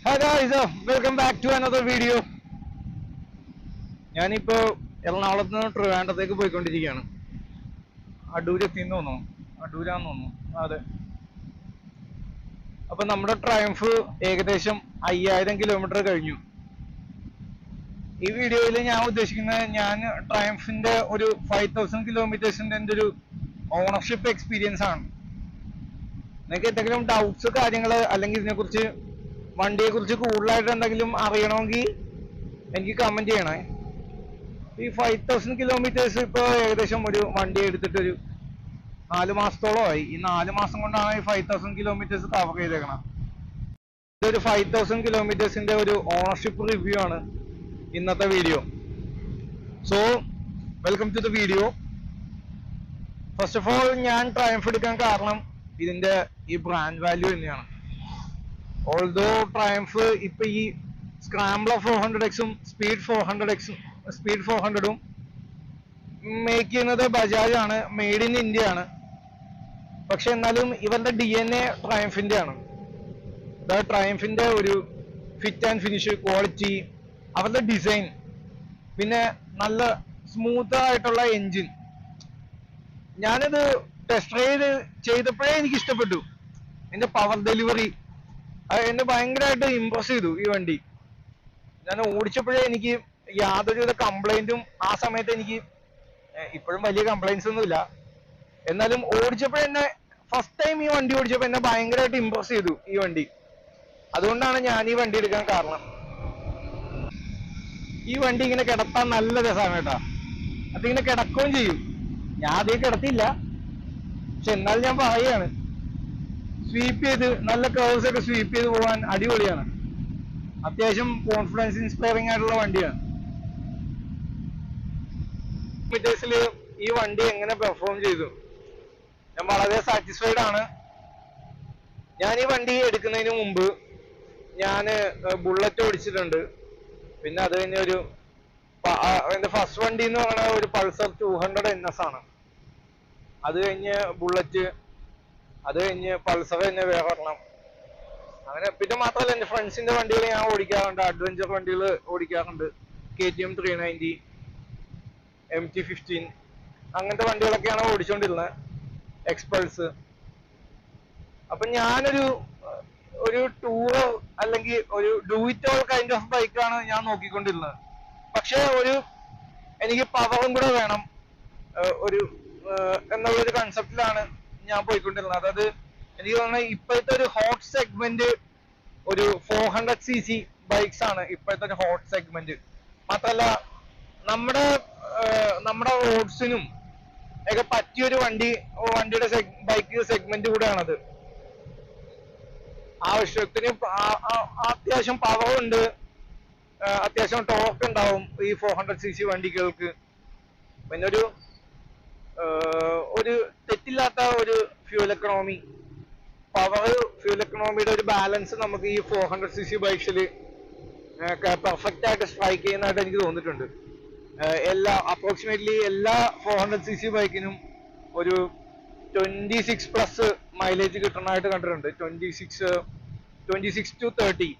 Hi guys, welcome back to another video. ഞാനിപ്പോ എറണാകുളത്ത് നിന്ന് ട്രിവാൻഡ്രത്തേക്ക് പോയിക്കൊണ്ടിരിക്കുകയാണ്. അടൂരെത്തിന്ന് തോന്നുന്നു, അടൂരാന്ന് തോന്നുന്നു. അതെ. അപ്പൊ നമ്മുടെ ട്രയംഫ് ഏകദേശം 5000 കിലോമീറ്റർ കഴിഞ്ഞു. ഈ വീഡിയോയിൽ ഞാൻ ഉദ്ദേശിക്കുന്നത് ഞാൻ ട്രയംഫിന്റെ ഒരു 5000 കിലോമീറ്റേഴ്സിന്റെ എൻ്റെ ഒരു ഓണർഷിപ്പ് എക്സ്പീരിയൻസ് ആണ്. നിങ്ങൾക്ക് എന്തെങ്കിലും ഡൗട്ട്സ് കാര്യങ്ങള് അല്ലെങ്കിൽ ഇതിനെക്കുറിച്ച് വണ്ടിയെ കുറിച്ച് കൂടുതലായിട്ട് എന്തെങ്കിലും അറിയണമെങ്കിൽ എനിക്ക് കമന്റ് ചെയ്യണേ. ഈ 5000 കിലോമീറ്റേഴ്സ് ഇപ്പൊ ഏകദേശം ഒരു വണ്ടി എടുത്തിട്ട് ഒരു 4 മാസത്തോളമായി. ഈ 4 മാസം കൊണ്ടാണ് ഈ 5000 കിലോമീറ്റേഴ്സ് കവർ ചെയ്തേക്കണം. ഇതൊരു 5000 കിലോമീറ്റേഴ്സിന്റെ ഒരു ഓണർഷിപ്പ് റിവ്യൂ ആണ് ഇന്നത്തെ video. So welcome to the video. First of all ഞാൻ ട്രയംഫ് എടുക്കാൻ കാരണം ഇതിന്റെ ഈ ബ്രാൻഡ് വാല്യൂ തന്നെയാണ്. ഓൾദോ ട്രയംഫ് ഇപ്പൊ ഈ സ്ക്രാംബ്ലർ 400Xും സ്പീഡ് 400ഉം മേക്ക് ചെയ്യുന്നത് ബജാജ് ആണ്, മെയ്ഡ് ഇൻ ഇന്ത്യ ആണ്. പക്ഷെ എന്നാലും ഇവരുടെ DNA ട്രയംഫിന്റെ ആണ്. ട്രയംഫിന്റെ ഒരു ഫിറ്റ് ആൻഡ് ഫിനിഷ്, ക്വാളിറ്റി, അവരുടെ ഡിസൈൻ, പിന്നെ നല്ല സ്മൂത്ത് ആയിട്ടുള്ള എൻജിൻ. ഞാനിത് ടെസ്റ്റ് റൈഡ് ചെയ്തപ്പോഴേ എനിക്ക് ഇഷ്ടപ്പെട്ടു. എന്റെ പവർ ഡെലിവറി എന്നെ ഭയങ്കരമായിട്ട് ഇംപ്രസ് ചെയ്തു ഈ വണ്ടി. ഞാൻ ഓടിച്ചപ്പോഴേ എനിക്ക് യാതൊരുവിധ കംപ്ലൈന്റും ആ സമയത്ത് എനിക്ക്, ഇപ്പോഴും വലിയ കംപ്ലൈന്റ്സ് ഒന്നുമില്ല, എന്നാലും ഓടിച്ചപ്പോഴേ എന്നെ ഫസ്റ്റ് ടൈം ഈ വണ്ടി ഓടിച്ചപ്പോൾ എന്നെ ഭയങ്കരമായിട്ട് ഇംപ്രസ് ചെയ്തു ഈ വണ്ടി. അതുകൊണ്ടാണ് ഞാൻ ഈ വണ്ടി എടുക്കാൻ കാരണം. ഈ വണ്ടി ഇങ്ങനെ കിടത്താൻ നല്ല രസമാണ് കേട്ടോ. അതിങ്ങനെ കിടക്കുകയും ചെയ്യും. ഞാൻ ആദ്യം കിടത്തിയില്ല, പക്ഷെ എന്നാൽ ഞാൻ പറയുകയാണ്, സ്വീപ്പ് ചെയ്ത് നല്ല കേർവ്സ് ഒക്കെ സ്വീപ്പ് ചെയ്ത് പോകാൻ അടിപൊളിയാണ്. അത്യാവശ്യം കോൺഫിഡൻസ് ഇൻസ്പയറിംഗ് ആയിട്ടുള്ള വണ്ടിയാണ്. മീറ്റേഴ്സിൽ ഈ വണ്ടി എങ്ങനെ പെർഫോം ചെയ്തു, ഞാൻ വളരെ സാറ്റിസ്ഫൈഡ് ആണ്. ഞാൻ ഈ വണ്ടി എടുക്കുന്നതിന് മുമ്പ് ഞാൻ ബുള്ളറ്റ് ഓടിച്ചിട്ടുണ്ട്. പിന്നെ അത് കഴിഞ്ഞ എന്റെ ഫസ്റ്റ് വണ്ടി എന്ന് പറയുന്നത് ഒരു പൾസർ 200 NS ആണ്. അത് കഴിഞ്ഞ് ബുള്ളറ്റ്, അത് കഴിഞ്ഞ് പൾസർ തന്നെ വേറെ ഒരെണ്ണം. അങ്ങനെ പിന്നെ മാത്രമല്ല എന്റെ ഫ്രണ്ട്സിന്റെ വണ്ടികൾ ഞാൻ ഓടിക്കാറുണ്ട്, അഡ്വഞ്ചർ വണ്ടികൾ ഓടിക്കാറുണ്ട്. KTM 390, MT-15 അങ്ങനത്തെ വണ്ടികളൊക്കെയാണ് ഓടിച്ചുകൊണ്ടിരുന്നത്, എക്സ്പൾസ്. അപ്പൊ ഞാനൊരു ടൂറർ അല്ലെങ്കിൽ ഒരു do it all kind of ബൈക്കാണ് ഞാൻ നോക്കിക്കൊണ്ടിരുന്നത്. പക്ഷെ എനിക്ക് പവറും കൂടെ വേണം എന്നുള്ളൊരു കൺസെപ്റ്റിലാണ് ഞാൻ പോയിക്കൊണ്ടിരുന്നത്. അതായത് എനിക്ക് തോന്നുന്നത് ഇപ്പോഴത്തെ ഒരു ഹോട്ട് സെഗ്മെന്റ് ഒരു 400cc ബൈക്സ് ആണ് ഇപ്പോഴത്തെ ഒരു ഹോട്ട് സെഗ്മെന്റ്. മാത്രല്ല നമ്മുടെ റോഡ്സിനും ഒക്കെ പറ്റിയൊരു വണ്ടിയുടെ ബൈക്ക് സെഗ്മെന്റ് കൂടെയാണത്. ആവശ്യത്തിന് അത്യാവശ്യം പവറുണ്ട്, അത്യാവശ്യം ടോർക്ക് ഉണ്ടാവും ഈ 400cc വണ്ടികൾക്ക്. പിന്നെ ഒരു തെറ്റില്ലാത്ത ഒരു ഫ്യൂൽ എക്കണോമി, ഫ്യൂൽ എക്കണോമിയുടെ ഒരു ബാലൻസ് നമുക്ക് ഈ 400cc ബൈക്സിൽ പെർഫെക്റ്റ് ആയിട്ട് സ്ട്രൈക്ക് ചെയ്യുന്നതായിട്ട് എനിക്ക് തോന്നിയിട്ടുണ്ട്. അപ്രോക്സിമേറ്റ്ലി എല്ലാ 400cc ബൈക്കിനും ഒരു 26+ മൈലേജ് കിട്ടണമായിട്ട് കണ്ടിട്ടുണ്ട്. 26 to 30.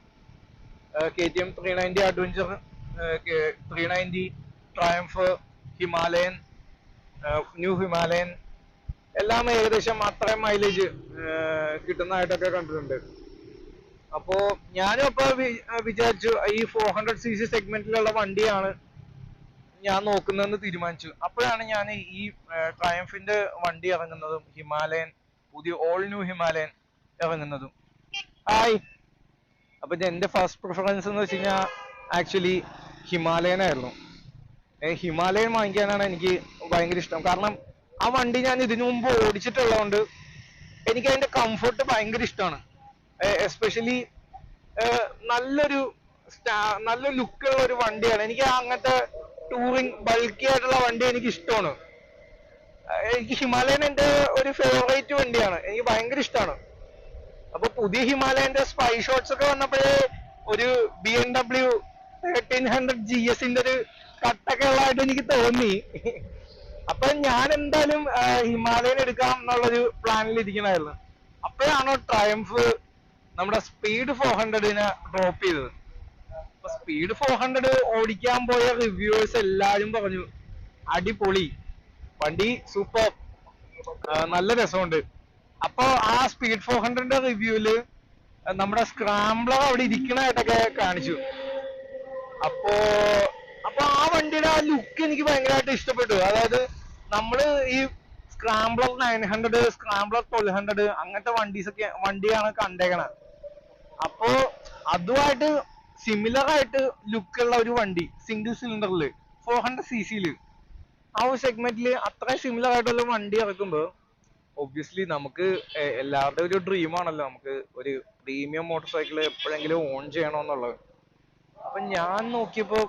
KTM 390 adventure, 390 triumph, Himalayan, new Himalayan എല്ലാം ഏകദേശം അത്രയും മൈലേജ് കിട്ടുന്നതായിട്ടൊക്കെ കണ്ടിട്ടുണ്ട്. അപ്പോ ഞാനും അപ്പൊ വിചാരിച്ചു ഈ 400cc സെഗ്മെന്റിലുള്ള വണ്ടിയാണ് ഞാൻ നോക്കുന്നതെന്ന് തീരുമാനിച്ചു. അപ്പോഴാണ് ഞാൻ ഈ ട്രയംഫിന്റെ വണ്ടി ഇറങ്ങുന്നതും ഹിമാലയൻ, പുതിയ ഓൾ ന്യൂ ഹിമാലയൻ ഇറങ്ങുന്നതും. ഹായ്. അപ്പൊ എന്റെ ഫസ്റ്റ് പ്രിഫറൻസ് എന്ന് വെച്ച് കഴിഞ്ഞാൽ ആക്ച്വലി ഹിമാലയൻ ആയിരുന്നു. ഹിമാലയൻ വാങ്ങിക്കാനാണ് എനിക്ക് ഭയങ്കര ഇഷ്ടം. കാരണം ആ വണ്ടി ഞാൻ ഇതിനു മുമ്പ് ഓടിച്ചിട്ടുള്ളതുകൊണ്ട് എനിക്ക് അതിന്റെ കംഫർട്ട് ഭയങ്കര ഇഷ്ടമാണ്. എസ്പെഷ്യലി നല്ല ലുക്കുള്ള ഒരു വണ്ടിയാണ്. എനിക്ക് അങ്ങനത്തെ ടൂറിങ് ബൾക്കി ആയിട്ടുള്ള വണ്ടി എനിക്ക് ഇഷ്ടമാണ്. എനിക്ക് ഹിമാലയൻ എന്റെ ഒരു ഫേവറേറ്റ് വണ്ടിയാണ്, എനിക്ക് ഭയങ്കര ഇഷ്ടമാണ്. അപ്പൊ പുതിയ ഹിമാലയന്റെ സ്പൈ ഷോട്ട്സ് ഒക്കെ വന്നപ്പോഴേ ഒരു BMW 1300 GSന്റെ ഒരു കട്ടൊക്കെ ഉള്ളതായിട്ട് എനിക്ക് തോന്നി. അപ്പൊ ഞാൻ എന്തായാലും ഹിമാലയൻ എടുക്കാം എന്നുള്ളൊരു പ്ലാനിൽ ഇരിക്കണായിരുന്നു. അപ്പോഴാണ് ട്രയംഫ് നമ്മുടെ സ്പീഡ് 400-നെ ഡ്രോപ്പ് ചെയ്തത്. അപ്പൊ സ്പീഡ് 400 ഓടിക്കാൻ പോയ റിവ്യൂവേഴ്സ് എല്ലാരും പറഞ്ഞു അടിപൊളി വണ്ടി, സൂപ്പർ, നല്ല രസമുണ്ട്. അപ്പൊ ആ സ്പീഡ് 400-ന്റെ റിവ്യൂല് നമ്മുടെ സ്ക്രാംബ്ലർ അവിടെ ഇരിക്കണായിട്ടൊക്കെ കാണിച്ചു. അപ്പോ ആ വണ്ടിയുടെ ആ ലുക്ക് എനിക്ക് ഭയങ്കരമായിട്ട് ഇഷ്ടപ്പെട്ടു. അതായത് നമ്മള് ഈ സ്ക്രാംബ്ലർ 900, സ്ക്രാംബ്ലർ 1200 അങ്ങനത്തെ വണ്ടിയാണ് കണ്ടേക്കണത്. അപ്പോ അതുമായിട്ട് സിമിലർ ആയിട്ട് ലുക്കുള്ള ഒരു വണ്ടി സിംഗിൾ സിലിണ്ടറില് 400cc ആ ഒരു സെഗ്മെന്റിൽ അത്രയും സിമിലർ ആയിട്ടുള്ള വണ്ടി ഇറക്കുമ്പോ ഒബ്വിയസ്ലി നമുക്ക് എല്ലാവരുടെ ഒരു ഡ്രീം ആണല്ലോ നമുക്ക് ഒരു പ്രീമിയം മോട്ടോർ സൈക്കിൾ എപ്പോഴെങ്കിലും ഓൺ ചെയ്യണമെന്നുള്ളത്. അപ്പൊ ഞാൻ നോക്കിയപ്പോ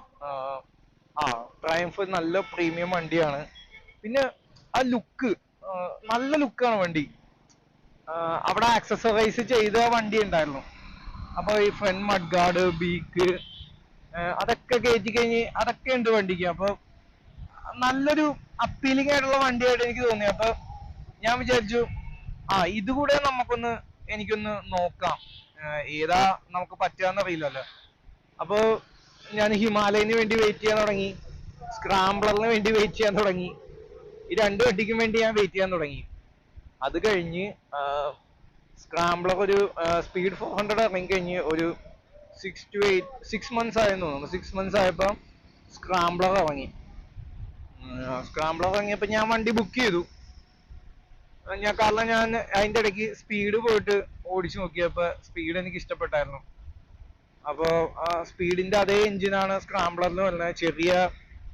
ട്രയംഫ് നല്ല പ്രീമിയം വണ്ടിയാണ്. പിന്നെ ആ ലുക്ക്, നല്ല ലുക്കാണ് വണ്ടി. അവിടെ ആക്സസറൈസ് ചെയ്ത വണ്ടി ഉണ്ടായിരുന്നു. അപ്പൊ ഈ ഫ്രണ്ട് മഡ് ഗാർഡ്, ബീക്ക്, അതൊക്കെ കയറ്റി കഴിഞ്ഞ് അതൊക്കെ ഉണ്ട് വണ്ടിക്ക്. അപ്പൊ നല്ലൊരു അപ്പീലിംഗ് ആയിട്ടുള്ള വണ്ടിയായിട്ട് എനിക്ക് തോന്നി. അപ്പൊ ഞാൻ വിചാരിച്ചു ഇതുകൂടെ എനിക്കൊന്ന് നോക്കാം, ഏതാ നമുക്ക് പറ്റുകയെന്ന് അറിയില്ലല്ലോ. അപ്പൊ ഞാൻ ഹിമാലയന് വേണ്ടി വെയിറ്റ് ചെയ്യാൻ തുടങ്ങി, സ്ക്രാംബ്ലറിന് വേണ്ടി വെയിറ്റ് ചെയ്യാൻ തുടങ്ങി, ഈ രണ്ട് വണ്ടിക്കും വേണ്ടി ഞാൻ വെയിറ്റ് ചെയ്യാൻ തുടങ്ങി. അത് കഴിഞ്ഞ് സ്ക്രാംബ്ലർ ഒരു സ്പീഡ് 400 ഇറങ്ങിക്കഴിഞ്ഞ് ഒരു 6 months ആയെന്ന് തോന്നുന്നു. 6 months ആയപ്പോ സ്ക്രാംബ്ലർ ഇറങ്ങി. സ്ക്രാംബ്ലർ ഇറങ്ങിയപ്പോ ഞാൻ വണ്ടി ബുക്ക് ചെയ്തു. കാരണം ഞാൻ അതിന്റെ ഇടയ്ക്ക് സ്പീഡ് പോയിട്ട് ഓടിച്ചു നോക്കിയപ്പോ സ്പീഡ് എനിക്ക് ഇഷ്ടപ്പെട്ടായിരുന്നു. അപ്പോ സ്പീഡിന്റെ അതേ എഞ്ചിനാണ് സ്ക്രാംബ്ലറിന് വരുന്നത്. ചെറിയ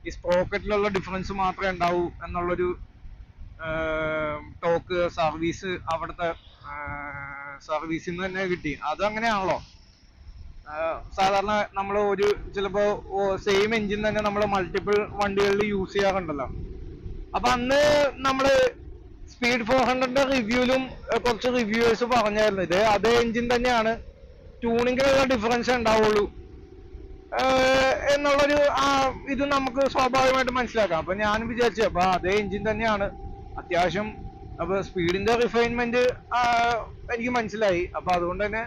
ഈ സ്പ്രോക്കറ്റിലുള്ള ഡിഫറൻസ് മാത്രമേ ഉണ്ടാവൂ എന്നുള്ളൊരു ടോക്ക് സർവീസ് അവിടുത്തെ സർവീസിൽ നിന്ന് തന്നെ കിട്ടി. അത് അങ്ങനെയാണല്ലോ, സാധാരണ നമ്മൾ ചിലപ്പോ സെയിം എഞ്ചിൻ തന്നെ നമ്മൾ മൾട്ടിപ്പിൾ വണ്ടികളിൽ യൂസ് ചെയ്യാറുണ്ടല്ലോ. അപ്പൊ അന്ന് നമ്മള് സ്പീഡ് 400-ന്റെ റിവ്യൂലും കുറച്ച് റിവ്യൂവേഴ്സ് പറഞ്ഞായിരുന്നു ഇത് അതേ എഞ്ചിൻ തന്നെയാണ്, ട്യൂണിങ്ങിലുള്ള ഡിഫറൻസ് ഉണ്ടാവുള്ളൂ എന്നുള്ളൊരു ഇത് നമുക്ക് സ്വാഭാവികമായിട്ട് മനസ്സിലാക്കാം. അപ്പൊ ഞാൻ വിചാരിച്ചു അപ്പൊ അതേ എഞ്ചിൻ തന്നെയാണ് അത്യാവശ്യം. അപ്പൊ സ്പീഡിന്റെ റിഫൈൻമെന്റ് എനിക്ക് മനസ്സിലായി. അപ്പൊ അതുകൊണ്ട് തന്നെ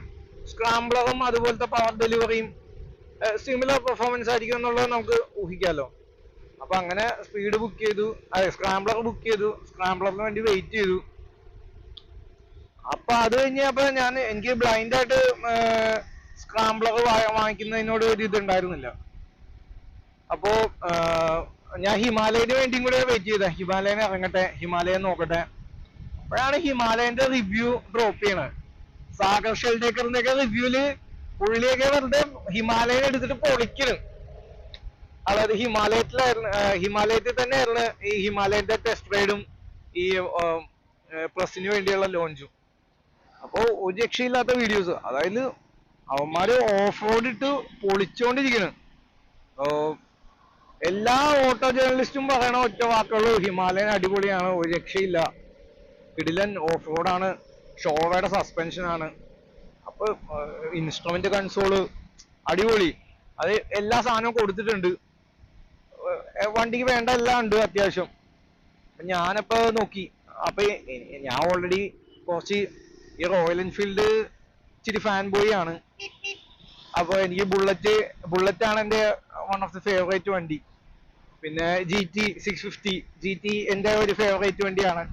സ്ക്രാംബ്ലറും അതുപോലത്തെ പവർ ഡെലിവറിയും സിമിലർ പെർഫോമൻസ് ആയിരിക്കും എന്നുള്ളത് നമുക്ക് ഊഹിക്കാമല്ലോ. അപ്പൊ അങ്ങനെ സ്പീഡ് ബുക്ക് ചെയ്തു, സ്ക്രാംബ്ലർ ബുക്ക് ചെയ്തു, സ്ക്രാംബ്ലറിന് വേണ്ടി വെയിറ്റ് ചെയ്തു. അപ്പൊ അത് കഴിഞ്ഞപ്പോ എനിക്ക് ബ്ലൈൻഡ് ആയിട്ട് സ്ക്രാംബ്ലർ വാങ്ങിക്കുന്നതിനോട് ഒരു ഇതുണ്ടായിരുന്നില്ല. അപ്പോ ഞാൻ ഹിമാലയന് വേണ്ടിയും കൂടെ വെയിറ്റ് ചെയ്ത, ഹിമാലയൻ ഇറങ്ങട്ടെ, ഹിമാലയൻ നോക്കട്ടെ. അപ്പോഴാണ് ഹിമാലയന്റെ റിവ്യൂ ഡ്രോപ്പ് ചെയ്യണത്. സാഗർ ഷെൽഡേക്കറിന്റെ ഒക്കെ റിവ്യൂല് പുള്ളിയൊക്കെ വെറുതെ ഹിമാലയൻ എടുത്തിട്ട് പൊളിക്കണം. അതായത് ഹിമാലയത്തിൽ തന്നെയായിരുന്നു ഈ ഹിമാലയന്റെ ടെസ്റ്റ് റൈഡും ഈ പ്രസിന് വേണ്ടിയുള്ള ലോഞ്ചും. അപ്പോ ഒരു രക്ഷയില്ലാത്ത വീഡിയോസ്, അതായത് അവന്മാര് ഓഫ് റോഡ് ഇട്ട് പൊളിച്ചോണ്ടിരിക്കണം. എല്ലാ ഓട്ടോ ജേർണലിസ്റ്റും പറയണ ഒറ്റ വാക്കുള്ളൂ, ഹിമാലയൻ അടിപൊളിയാണ്, ഒരു രക്ഷയില്ല, കിടിലൻ ഓഫ് റോഡാണ്, ഷോവയുടെ സസ്പെൻഷൻ ആണ്, അപ്പൊ ഇൻസ്ട്രുമെന്റ് കൺസോള് അടിപൊളി, അത് എല്ലാ സാധനവും കൊടുത്തിട്ടുണ്ട്, വണ്ടിക്ക് വേണ്ട എല്ലാം ഉണ്ട് അത്യാവശ്യം. ഞാനപ്പോ നോക്കി. അപ്പൊ ഞാൻ ഓൾറെഡി കുറച്ച് ഈ റോയൽ എൻഫീൽഡ് ഇച്ചിരി ഫാൻ ബോയ് ആണ്. അപ്പൊ എനിക്ക് ബുള്ളറ്റ് ആണ് എന്റെ വൺ ഓഫ് ദി ഫേവറേറ്റ് വണ്ടി. പിന്നെ GT 650 GT എന്റെ ഒരു ഫേവറേറ്റ് വണ്ടിയാണ്.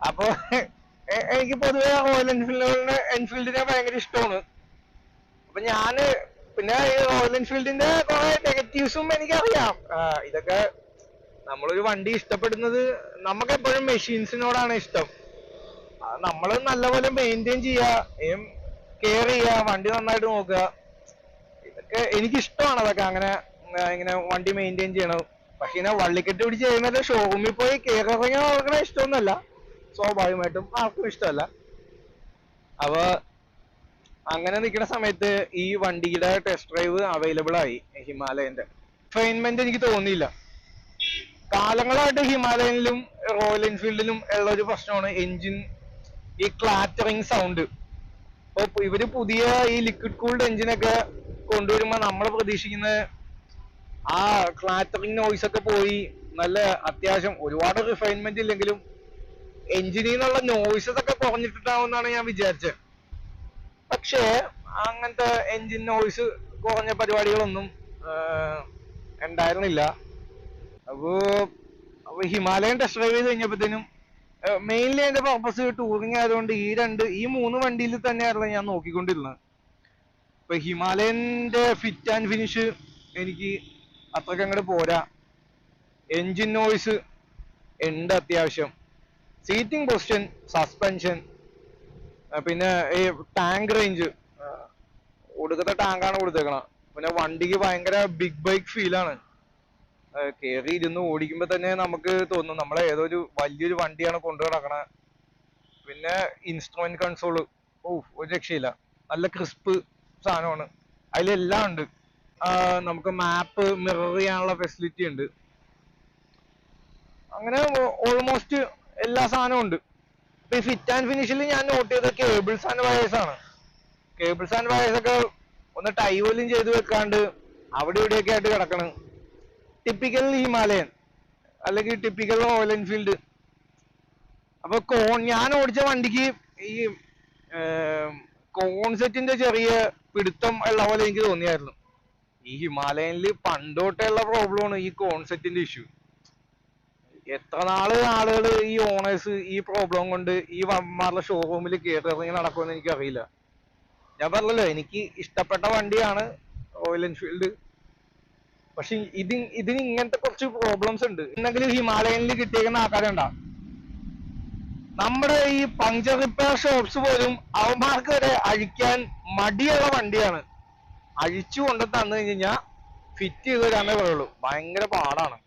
അപ്പൊ എനിക്ക് പൊതുവെ റോയൽ എൻഫീൽഡിനെ ഭയങ്കര ഇഷ്ടമാണ്. അപ്പൊ പിന്നെ ഈ റോയൽ എൻഫീൽഡിന്റെ കുറെ നെഗറ്റീവ്സും എനിക്കറിയാം. ഇതൊക്കെ നമ്മളൊരു വണ്ടി ഇഷ്ടപ്പെടുന്നത്, നമുക്ക് എപ്പോഴും മെഷീൻസിനോടാണ് ഇഷ്ടം. നമ്മൾ നല്ലപോലെ മെയിൻറ്റെയിൻ ചെയ്യുക, കെയർ ചെയ്യുക, വണ്ടി നന്നായിട്ട് നോക്കുക, ഇതൊക്കെ എനിക്കിഷ്ടമാണ്. അതൊക്കെ ഇങ്ങനെ വണ്ടി മെയിൻറ്റെയിൻ ചെയ്യണം. പക്ഷെ ഇങ്ങനെ വള്ളിക്കെട്ട് പിടിച്ച് ചെയ്യുന്നത് ഷോറൂമിൽ പോയി കെയർ ഇറങ്ങിയാൽ നോക്കണ ഇഷ്ടമൊന്നുമല്ല, സ്വാഭാവികമായിട്ടും ആർക്കും ഇഷ്ടമല്ല. അപ്പൊ അങ്ങനെ നിൽക്കുന്ന സമയത്ത് ഈ വണ്ടിയുടെ ടെസ്റ്റ് ഡ്രൈവ് അവൈലബിൾ ആയി ഹിമാലയന്റെ. റിഫൈൻമെന്റ് എനിക്ക് തോന്നിയില്ല. കാലങ്ങളായിട്ട് ഹിമാലയനിലും റോയൽ എൻഫീൽഡിലും ഉള്ള ഒരു പ്രശ്നമാണ് എൻജിൻ, ഈ ക്ലാറ്ററിങ് സൗണ്ട്. അപ്പൊ ഇവര് പുതിയ ഈ ലിക്വിഡ് കൂൾഡ് എൻജിനൊക്കെ കൊണ്ടുവരുമ്പോ നമ്മൾ പ്രതീക്ഷിക്കുന്ന ആ ക്ലാറ്ററിങ് നോയ്സ് ഒക്കെ പോയി നല്ല അത്യാവശ്യം ഒരുപാട് റിഫൈൻമെന്റ് ഇല്ലെങ്കിലും എൻജിനിൽ നിന്നുള്ള നോയ്സസ് ഒക്കെ കുറഞ്ഞിട്ടുണ്ടാവുമെന്നാണ് ഞാൻ വിചാരിച്ചത്. പക്ഷേ അങ്ങനത്തെ എൻജിൻ നോയ്സ് കുറഞ്ഞ പരിപാടികളൊന്നും ഉണ്ടായിരുന്നില്ല. അപ്പോ ഹിമാലയൻ ടെസ്റ്റ് ഡ്രൈവ് ചെയ്ത് കഴിഞ്ഞപ്പോഴത്തേനും മെയിൻലി എന്റെ പർപ്പസ് ടൂറിങ് ആയതുകൊണ്ട് ഈ മൂന്ന് വണ്ടിയിൽ തന്നെയായിരുന്നു ഞാൻ നോക്കിക്കൊണ്ടിരുന്നത്. ഇപ്പൊ ഹിമാലയന്റെ ഫിറ്റ് ആൻഡ് ഫിനിഷ് എനിക്ക് അത്രയ്ക്ക് അങ്ങോട്ട് പോരാ. എൻജിൻ നോയ്സ് ഉണ്ട് അത്യാവശ്യം, സീറ്റിംഗ് പൊസിഷൻ, സസ്പെൻഷൻ, പിന്നെ ഈ ടാങ്ക് റേഞ്ച് ഒടുക്കത്തെ ടാങ്കാണ് കൊടുത്തേക്കണം. പിന്നെ വണ്ടിക്ക് ഭയങ്കര ബിഗ് ബൈക്ക് ഫീലാണ്. കയറി ഇരുന്ന് ഓടിക്കുമ്പോ തന്നെ നമുക്ക് തോന്നും നമ്മളെ ഏതൊരു വലിയൊരു വണ്ടിയാണ് കൊണ്ടു നടക്കണ. പിന്നെ ഇൻസ്ട്രുമെന്റ് കൺസോള് ഒരു രക്ഷയില്ല, നല്ല ക്രിസ്പ് സാധനമാണ്. അതിലെല്ലാം ഉണ്ട്. നമുക്ക് മാപ്പ് മിറർ ചെയ്യാനുള്ള ഫെസിലിറ്റി ഉണ്ട്. അങ്ങനെ ഓൾമോസ്റ്റ് എല്ലാ സാധനവും ഉണ്ട്. ഇപ്പൊ ഈ ഫിറ്റ് ആൻഡ് ഫിനിഷിൽ ഞാൻ നോട്ട് ചെയ്ത കേബിൾസ് ആൻഡ് വയേഴ്സ് ആണ്. കേബിൾസ് ആൻഡ് വയേഴ്സ് ഒക്കെ ഒന്ന് ടൈ പോലും ചെയ്ത് വെക്കാണ്ട് അവിടെ ഇവിടെയൊക്കെ ആയിട്ട് കിടക്കണം. ടിപ്പിക്കൽ ഹിമാലയൻ അല്ലെങ്കിൽ ടിപ്പിക്കൽ റോയൽ എൻഫീൽഡ്. അപ്പൊ ഞാൻ ഓടിച്ച വണ്ടിക്ക് ഈ കോൺസെറ്റിന്റെ ചെറിയ പിടുത്തം ഉള്ള പോലെ എനിക്ക് തോന്നിയായിരുന്നു. ഈ ഹിമാലയനിൽ പണ്ടോട്ടുള്ള പ്രോബ്ലമാണ് ഈ കോൺസെറ്റിന്റെ ഇഷ്യൂ. എത്ര ആളുകൾ ഈ ഓണേഴ്സ് ഈ പ്രോബ്ലം കൊണ്ട് ഈ വന്മാരുടെ ഷോറൂമിൽ കയറിറങ്ങി നടക്കുമെന്ന് എനിക്കറിയില്ല. ഞാൻ പറഞ്ഞല്ലോ, എനിക്ക് ഇഷ്ടപ്പെട്ട വണ്ടിയാണ് റോയൽ എൻഫീൽഡ്. പക്ഷെ ഇതിന് ഇങ്ങനത്തെ കുറച്ച് പ്രോബ്ലംസ് ഉണ്ട്. എന്തെങ്കിലും ഹിമാലയനിൽ കിട്ടിയേക്കുന്ന ആൾക്കാരുണ്ടാ, നമ്മുടെ ഈ പഞ്ചർ റിപ്പയർ ഷോപ്സ് പോലും അവന്മാർക്ക് വരെ അഴിക്കാൻ മടിയുള്ള വണ്ടിയാണ്. അഴിച്ചു കൊണ്ട് തന്നു കഴിഞ്ഞാൽ ഫിറ്റ് ചെയ്ത് തരാനേ പറയുള്ളൂ. ഭയങ്കര പാടാണ്.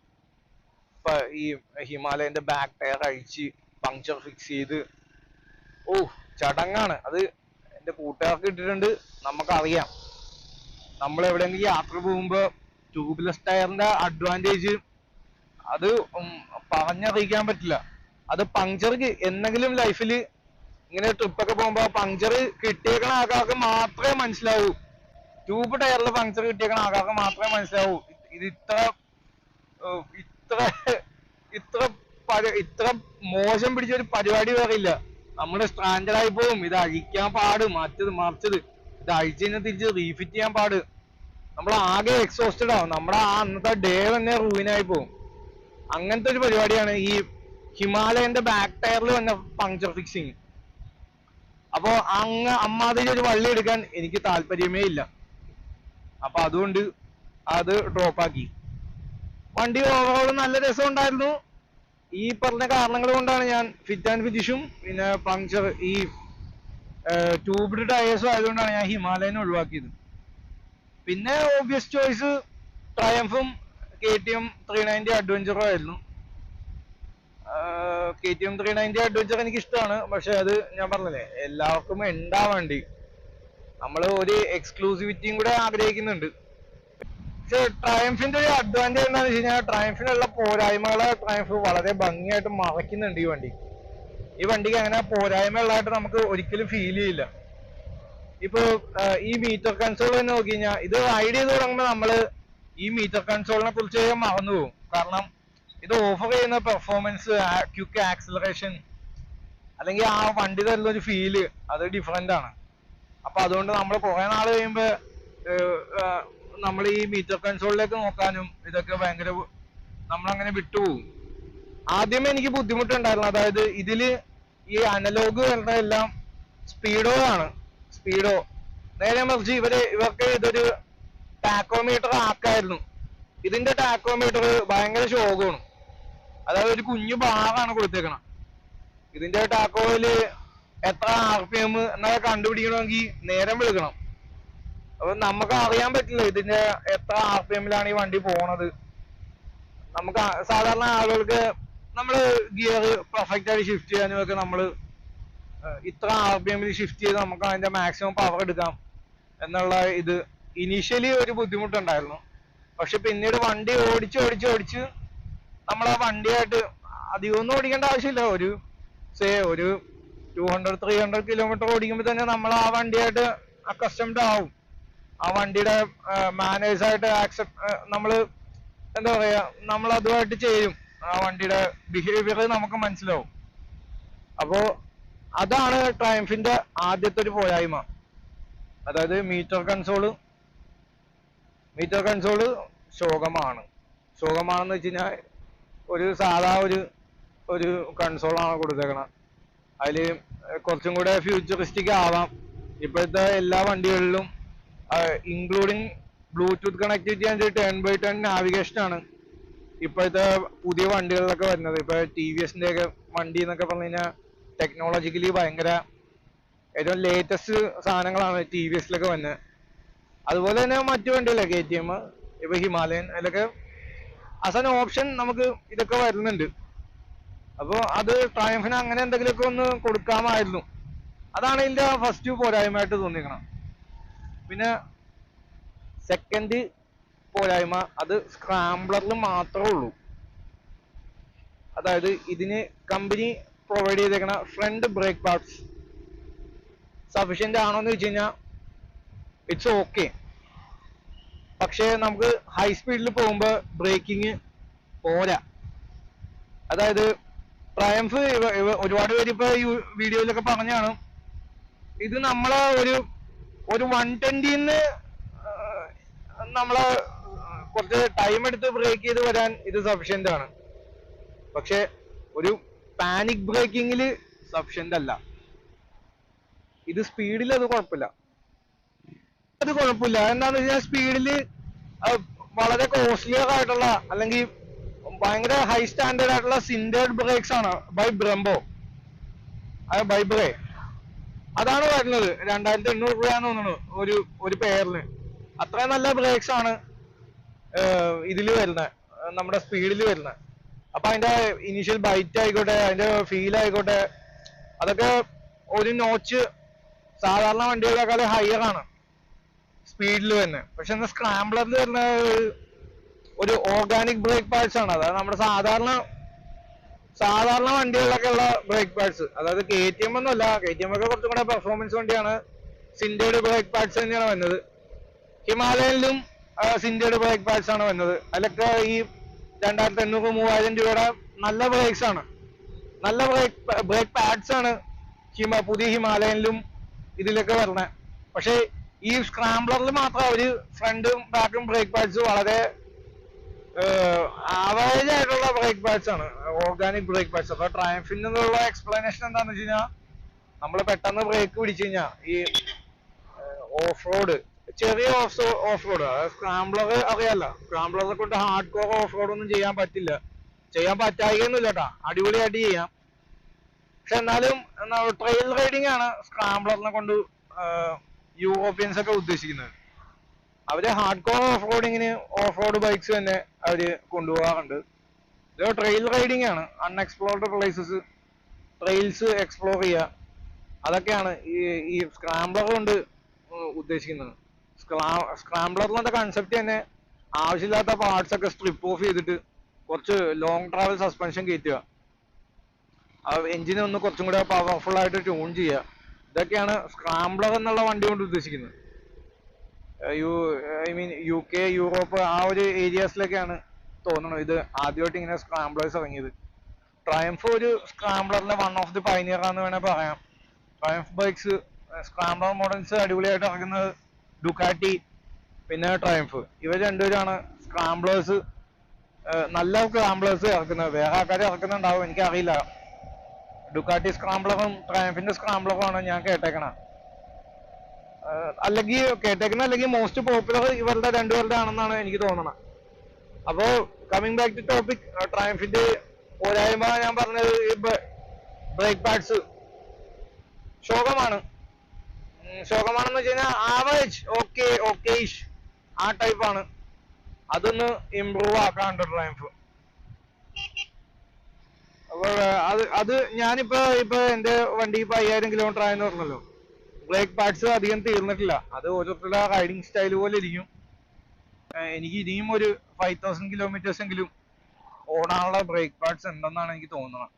ഇപ്പൊ ഈ ഹിമാലയന്റെ ബാക്ക് ടയർ അഴിച്ച് പങ്ചർ ഫിക്സ് ചെയ്ത് ചടങ്ങാണ് അത്. എന്റെ കൂട്ടുകാർക്ക് ഇട്ടിട്ടുണ്ട്, നമുക്കറിയാം. നമ്മൾ എവിടെയെങ്കിലും യാത്ര പോകുമ്പോ ട്യൂബ്ലെസ് ടയറിന്റെ അഡ്വാൻറ്റേജ് അത് പറഞ്ഞറിയിക്കാൻ പറ്റില്ല. അത് പങ്ചർ എന്തെങ്കിലും ലൈഫിൽ ഇങ്ങനെ ട്രിപ്പൊക്കെ പോകുമ്പോ പങ്ചർ കിട്ടിയേക്കണ ആൾക്കാർക്ക് മാത്രമേ മനസ്സിലാവൂ. ട്യൂബ് ടയറിൽ പങ്ചർ കിട്ടിയേക്കണ ആൾക്കാർക്ക് മാത്രമേ മനസ്സിലാവൂ ഇത് ഇത്ര മോശം പിടിച്ചൊരു പരിപാടി വേറില്ല. നമ്മുടെ സ്റ്റാൻഡേർഡ് ആയി പോകും. ഇത് അഴിക്കാൻ പാട്, മറിച്ചത് ഇത് അഴിച്ചു കഴിഞ്ഞാൽ തിരിച്ച് റീഫിറ്റ് ചെയ്യാൻ പാട്. നമ്മൾ ആകെ എക്സോസ്റ്റഡ് ആവും. നമ്മുടെ അന്നത്തെ ഡേ തന്നെ റൂയിനായി പോകും. അങ്ങനത്തെ ഒരു പരിപാടിയാണ് ഈ ഹിമാലയന്റെ ബാക്ക് ടയറിൽ വന്ന പങ്ചർ ഫിക്സിങ്. അപ്പോ അമ്മാതിരി ഒരു വള്ളി എടുക്കാൻ എനിക്ക് താല്പര്യമേ ഇല്ല. അപ്പൊ അതുകൊണ്ട് അത് ഡ്രോപ്പ് ആക്കി. വണ്ടി ഓവറോൾ നല്ല രസം ഉണ്ടായിരുന്നു. ഈ പറഞ്ഞ കാരണങ്ങൾ കൊണ്ടാണ് ഞാൻ ഫിറ്റ് ആൻഡ് ഫിനിഷും പിന്നെ പങ്ചർ ഈ ട്യൂബ്ഡ് ടയേഴ്സും ആയതുകൊണ്ടാണ് ഞാൻ ഹിമാലയൻ ഒഴിവാക്കിയത്. പിന്നെ ഓബ്വിയസ് ചോയ്സ് ട്രയംഫും KTM 390 അഡ്വഞ്ചറും ആയിരുന്നു. KTM 390 അഡ്വഞ്ചർ എനിക്ക് ഇഷ്ടമാണ്. പക്ഷെ അത് ഞാൻ പറഞ്ഞില്ലേ, എല്ലാവർക്കും ഉണ്ടാവേണ്ടി നമ്മൾ ഒരു എക്സ്ക്ലൂസിവിറ്റിയും കൂടെ ആഗ്രഹിക്കുന്നുണ്ട്. പക്ഷെ ട്രയംഫിന്റെ ഒരു അഡ്വാൻറ്റേജ് എന്താണെന്ന് വെച്ച് കഴിഞ്ഞാൽ ട്രയംഫിനുള്ള പോരായ്മകളെ ട്രയംഫ് വളരെ ഭംഗിയായിട്ട് മറയ്ക്കുന്നുണ്ട്. ഈ വണ്ടിക്ക് അങ്ങനെ പോരായ്മകളായിട്ട് നമുക്ക് ഒരിക്കലും ഫീൽ ചെയ്യില്ല. ഇപ്പൊ ഈ മീറ്റർ കൺസോൾ തന്നെ നോക്കി കഴിഞ്ഞാൽ ഇത് റൈഡ് ചെയ്ത് തുടങ്ങുമ്പോൾ നമ്മള് ഈ മീറ്റർ കൺസോളിനെ കുറിച്ച് മറന്നു പോകും. കാരണം ഇത് ഓഫർ ചെയ്യുന്ന പെർഫോമൻസ്, ക്വിക്ക് ആക്സിലറേഷൻ, അല്ലെങ്കിൽ ആ വണ്ടി തരുന്ന ഒരു ഫീല് അത് ഡിഫറെന്റ് ആണ്. അപ്പൊ അതുകൊണ്ട് നമ്മൾ കുറെ നാൾ കഴിയുമ്പോ നമ്മൾ ഈ മീറ്റർ കൺസോളിലേക്ക് നോക്കാനും ഇതൊക്കെ ഭയങ്കര നമ്മളങ്ങനെ വിട്ടുപോകും. ആദ്യമേ എനിക്ക് ബുദ്ധിമുട്ടുണ്ടായിരുന്നു. അതായത് ഇതില് ഈ അനലോഗ് വരുന്നതെല്ലാം സ്പീഡോ ആണ്. നേരെ മറിച്ച് ഇവർക്ക് ഇതൊരു ടാക്കോമീറ്റർ ആക്കായിരുന്നു. ഇതിന്റെ ടാക്കോമീറ്റർ ഭയങ്കര ശോകമാണ്. അതായത് ഒരു കുഞ്ഞു ബാറാണ് കൊടുത്തേക്കണം. ഇതിന്റെ ടാക്കോയില് എത്ര RPM എന്നൊക്കെ കണ്ടുപിടിക്കണമെങ്കിൽ നേരം വിളിക്കണം. അപ്പൊ നമുക്ക് അറിയാൻ പറ്റില്ല ഇതിന്റെ എത്ര RPM-ലാണ് ഈ വണ്ടി പോണത്. നമുക്ക് സാധാരണ ആളുകൾക്ക് നമ്മള് ഗിയർ പെർഫെക്റ്റ് ആയിട്ട് ഷിഫ്റ്റ് ചെയ്യാനും ഒക്കെ നമ്മള് ഇത്ര RPM-ൽ ഷിഫ്റ്റ് ചെയ്ത് നമുക്ക് അതിന്റെ മാക്സിമം പവർ എടുക്കാം എന്നുള്ള ഇത് ഇനീഷ്യലി ഒരു ബുദ്ധിമുട്ടുണ്ടായിരുന്നു. പക്ഷെ പിന്നീട് വണ്ടി ഓടിച്ച് നമ്മൾ ആ വണ്ടിയായിട്ട് അധികമൊന്നും ഓടിക്കേണ്ട ആവശ്യമില്ല. ഒരു 200-300 കിലോമീറ്റർ ഓടിക്കുമ്പോൾ തന്നെ നമ്മൾ ആ വണ്ടിയായിട്ട് അക്കസ്റ്റംഡ് ആവും. ആ വണ്ടിയുടെ മാനേഴ്സായിട്ട് നമ്മള് എന്താ പറയാ, നമ്മൾ അതുമായിട്ട് ചെയ്യും. ആ വണ്ടിയുടെ ബിഹേവിയർ നമുക്ക് മനസ്സിലാവും. അപ്പോ അതാണ് ട്രയംഫിന്റെ ആദ്യത്തെ ഒരു പോരായ്മ. അതായത് മീറ്റർ കൺസോള് ശോകമാണെന്ന് വെച്ച് കഴിഞ്ഞാൽ ഒരു സാധാ ഒരു കൺസോളാണ് കൊടുത്തേക്കണം. അതിൽ കുറച്ചും കൂടെ ഫ്യൂച്ചറിസ്റ്റിക് ആവാം. ഇപ്പോഴത്തെ എല്ലാ വണ്ടികളിലും including bluetooth connectivity and 10x10 navigation ആണ് ഇപ്പോഴത്തെ പുതിയ വണ്ടികളിലൊക്കെ വരുന്നത്. ഇപ്പൊ ടി വി എസിന്റെ ഒക്കെ വണ്ടി എന്നൊക്കെ പറഞ്ഞു കഴിഞ്ഞാൽ ടെക്നോളജിക്കലി ഭയങ്കര ഏറ്റവും ലേറ്റസ്റ്റ് സാധനങ്ങളാണ് ടി വി എസിലൊക്കെ വന്നത്. അതുപോലെ തന്നെ മറ്റു വണ്ടികളെ KTM, ഇപ്പൊ ഹിമാലയൻ, അതിലൊക്കെ ആസ് ആൻ ഓപ്ഷൻ നമുക്ക് ഇതൊക്കെ വരുന്നുണ്ട്. അപ്പോൾ അത് ട്രയംഫിന് അങ്ങനെ എന്തെങ്കിലുമൊക്കെ ഒന്ന് കൊടുക്കാമായിരുന്നു. അതാണ് ഇതിന്റെ ഫസ്റ്റ് പോരായ്മയായിട്ട് തോന്നിക്കണം. പിന്നെ സെക്കൻഡ് പോരായ്മ അത് സ്ക്രാംബ്ലറിൽ മാത്രമേ ഉള്ളൂ. അതായത് ഇതിന് കമ്പനി പ്രൊവൈഡ് ചെയ്തേക്കണ ഫ്രണ്ട് ബ്രേക്ക് പാഡ്സ് സഫിഷ്യന്റ് ആണോ എന്ന് വെച്ച് കഴിഞ്ഞാൽ ഇറ്റ്സ് ഓക്കെ. പക്ഷേ നമുക്ക് ഹൈ സ്പീഡിൽ പോകുമ്പോൾ ബ്രേക്കിങ് പോരാ. അതായത് ട്രയംഫ് ഒരുപാട് പേര് ഇപ്പൊ ഈ വീഡിയോയിലൊക്കെ പറഞ്ഞാണ് ഇത് നമ്മളെ ഒരു 120ന്ന് നമ്മളെ കുറച്ച് ടൈം എടുത്ത് ബ്രേക്ക് ചെയ്ത് വരാൻ ഇത് സഫിഷ്യന്റ് ആണ്. പക്ഷെ ഒരു പാനിക് ബ്രേക്കിങ്ങിൽ സഫിഷ്യന്റ് അല്ല. ഇത് സ്പീഡിൽ അത് കുഴപ്പമില്ല. എന്താന്ന് വെച്ചാൽ സ്പീഡില് വളരെ കോസ്റ്റ്ലിയർ ആയിട്ടുള്ള അല്ലെങ്കിൽ ഭയങ്കര ഹൈ സ്റ്റാൻഡേർഡ് ആയിട്ടുള്ള സിൻഡേർഡ് ബ്രേക്സ് ആണ് ബൈ ബ്രംബോ, ബൈബ്രേ. അതാണ് വരുന്നത്. 2800 രൂപയാന്ന് തോന്നുന്നു ഒരു പെയറിന്. അത്രയും നല്ല ബ്രേക്സ് ആണ് ഇതിൽ വരുന്നത്, നമ്മുടെ സ്പീഡിൽ വരുന്നത്. അപ്പൊ അതിന്റെ ഇനീഷ്യൽ ബൈറ്റ് ആയിക്കോട്ടെ, അതിന്റെ ഫീൽ ആയിക്കോട്ടെ, അതൊക്കെ ഒരു നോച്ച് സാധാരണ വണ്ടികളെക്കാളും ഹയർ ആണ് സ്പീഡിൽ തന്നെ. പക്ഷെ എന്നാൽ സ്ക്രാംബ്ലറിൽ വരുന്ന ഒരു ഓർഗാനിക് ബ്രേക്ക് പാഡ്സ് ആണ്. അതായത് നമ്മുടെ സാധാരണ വണ്ടികളിലൊക്കെ ഉള്ള ബ്രേക്ക് പാഡ്സ്. അതായത് KTM ഒന്നുമല്ല, KTM ഒക്കെ കുറച്ചും കൂടെ പെർഫോമൻസ് വണ്ടിയാണ്. സിൻഡേർഡ് ബ്രേക്ക് പാഡ്സ് തന്നെയാണ് വന്നത്. ഹിമാലയനിലും സിൻഡേർഡ് ബ്രേക്ക് പാഡ്സ് ആണ് വന്നത്. അതിലൊക്കെ ഈ 2800-3000 രൂപയുടെ നല്ല ബ്രേക്സ് ആണ്, നല്ല ബ്രേക്ക് പാഡ്സ് ആണ് പുതിയ ഹിമാലയനിലും ഇതിലൊക്കെ വരണേ. പക്ഷെ ഈ സ്ക്രാംബ്ലറിൽ മാത്രം അവര് ഫ്രണ്ടും ബാക്കും ബ്രേക്ക് പാഡ്സ് വളരെ ആവറേജ് ആയിട്ടുള്ള ബ്രേക്ക് പാഡ്സ് ആണ്, ഓർഗാനിക് ബ്രേക്ക് പാഡ്സ്. അപ്പൊ ട്രയംഫിനുള്ള എക്സ്പ്ലനേഷൻ എന്താന്ന് വെച്ച് കഴിഞ്ഞാൽ നമ്മൾ പെട്ടെന്ന് ബ്രേക്ക് പിടിച്ചു കഴിഞ്ഞാൽ ഈ ഓഫ് റോഡ്, ചെറിയ ഓഫ് റോഡ്, സ്ക്രാംബ്ലർ അറിയാലോ, സ്ക്രാംബ്ലറെ കൊണ്ട് ഹാർഡ് കോർ ഓഫ് റോഡ് ഒന്നും ചെയ്യാൻ പറ്റില്ല. ചെയ്യാൻ പറ്റായികയൊന്നുമില്ല കേട്ടാ, അടിപൊളിയായിട്ട് ചെയ്യാം. പക്ഷെ എന്നാലും ട്രെയിൽ റൈഡിങ് ആണ് സ്ക്രാംബ്ലറിനെ കൊണ്ട് യൂറോപ്യൻസ് ഒക്കെ ഉദ്ദേശിക്കുന്നത്. അവര് ഹാർഡ് കോർ ഓഫ് റോഡിങ്ങിന് ഓഫ് റോഡ് ബൈക്സ് തന്നെ അവര് കൊണ്ടുപോകാറുണ്ട്. ഇത് ട്രെയിൽ റൈഡിങ് ആണ്, അൺഎക്സ്പ്ലോർഡ് പ്ലേസസ്, ട്രെയിൽസ് എക്സ്പ്ലോർ ചെയ്യുക, അതൊക്കെയാണ് ഈ സ്ക്രാംബ്ലർ കൊണ്ട് ഉദ്ദേശിക്കുന്നത്. സ്ക്രാംബ്ലറിന്റെ കൺസെപ്റ്റ് തന്നെ ആവശ്യമില്ലാത്ത പാർട്സ് ഒക്കെ സ്ട്രിപ്പ് ഓഫ് ചെയ്തിട്ട് കുറച്ച് ലോങ് ട്രാവൽ സസ്പെൻഷൻ കയറ്റുക, എഞ്ചിനെ ഒന്ന് കുറച്ചും കൂടെ പവർഫുൾ ആയിട്ട് ട്യൂൺ ചെയ്യുക. ഇതൊക്കെയാണ് സ്ക്രാംബ്ലർ എന്നുള്ള വണ്ടി കൊണ്ട് ഉദ്ദേശിക്കുന്നത്. ഐ മീൻ UK, യൂറോപ്പ് ആ ഒരു ഏരിയാസിലൊക്കെയാണ് തോന്നുന്നു ഇത് ആദ്യമായിട്ട് ഇങ്ങനെ സ്ക്രാംബ്ലേഴ്സ് ഇറങ്ങിയത്. ട്രയംഫ് ഒരു സ്ക്രാംബ്ലറിന്റെ വൺ ഓഫ് ദി പൈനിയർ ആണെന്ന് വേണേൽ പറയാം. ട്രയംഫ് ബൈക്സ് സ്ക്രാംബ്ലർ മോഡൽസ് അടിപൊളിയായിട്ട് ഇറങ്ങുന്നത് ഡുക്കാറ്റി പിന്നെ ട്രയംഫ്, ഇവർ രണ്ടുപേരാണ് സ്ക്രാംബ്ലേഴ്സ്, നല്ല സ്ക്രാംബ്ലേഴ്സ് ഇറക്കുന്നത്. വേറെ ആൾക്കാർ ഇറക്കുന്നുണ്ടാവും, എനിക്കറിയില്ല. ഡുക്കാറ്റി സ്ക്രാംബ്ലറും ട്രയംഫിന്റെ സ്ക്രാംബ്ലറും ആണ് ഞാൻ കേട്ടേക്കണം. അല്ലെങ്കിൽ മോസ്റ്റ് പോപ്പുലർ ഇവരുടെ രണ്ടുപേരുടെ ആണെന്നാണ് എനിക്ക് തോന്നണം. അപ്പോ കമ്മിങ് ബാക്ക് ടു ടോപ്പിക്, ട്രയംഫിന്റെ പോരായ്മ ഞാൻ പറഞ്ഞത് ബ്രേക്ക് പാഡ്സ് ശോകമാണെന്ന് വെച്ച് കഴിഞ്ഞാൽ ആവറേജ് ഓക്കേഷ് ആ ടൈപ്പാണ്. അതൊന്ന് ഇംപ്രൂവ് ആക്കാണ്ട് ട്രയംഫ്. അപ്പൊ അത് ഞാനിപ്പോ എന്റെ വണ്ടി 5000 കിലോമീറ്റർ ആയെന്ന് പറഞ്ഞല്ലോ. ബ്രേക്ക് പാഡ്സ് അധികം തീർന്നിട്ടില്ല. അത് ഓരോരുത്തരുടെ റൈഡിങ് സ്റ്റൈൽ പോലെ ഇരിക്കും. എനിക്ക് ഇനിയും ഒരു 5000 കിലോമീറ്റേഴ്സ് എങ്കിലും ഓടാനുള്ള ബ്രേക്ക് പാഡ്സ് ഉണ്ടെന്നാണ് എനിക്ക് തോന്നുന്നത്.